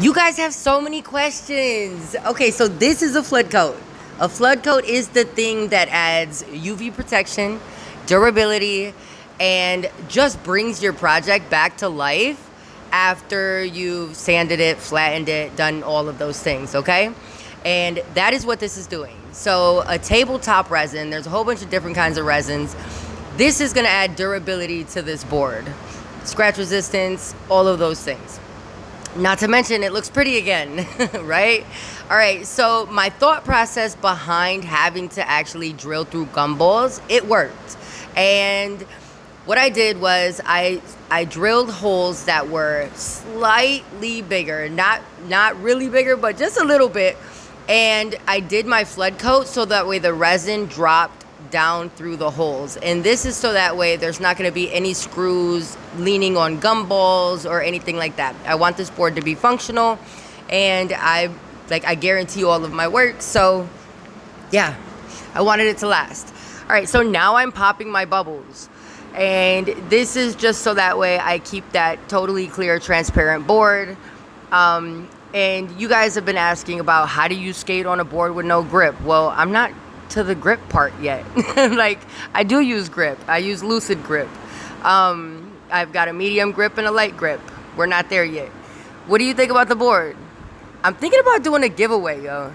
You guys have so many questions. Okay, so this is a flood coat. A flood coat is the thing that adds UV protection, durability, and just brings your project back to life after you've sanded it, flattened it, done all of those things, okay? And that is what this is doing. So a tabletop resin, there's a whole bunch of different kinds of resins. This is gonna add durability to this board. Scratch resistance, all of those things. Not to mention, it looks pretty again, right? All right, so my thought process behind having to actually drill through gumballs, it worked. And what I did was I drilled holes that were slightly bigger, not really bigger, but just a little bit. And I did my flood coat so that way the resin dropped down through the holes. And this is so that way there's not going to be any screws leaning on gumballs or anything like that. I want this board to be functional, and I guarantee all of my work. So yeah, I wanted it to last. All right, so now I'm popping my bubbles. And this is just so that way I keep that totally clear, transparent board. And you guys have been asking about how do you skate on a board with no grip? Well, I'm not to the grip part yet. Like, I do use grip. I use lucid grip. I've got a medium grip and a light grip. We're not there yet. What do you think about the board? I'm thinking about doing a giveaway, yo.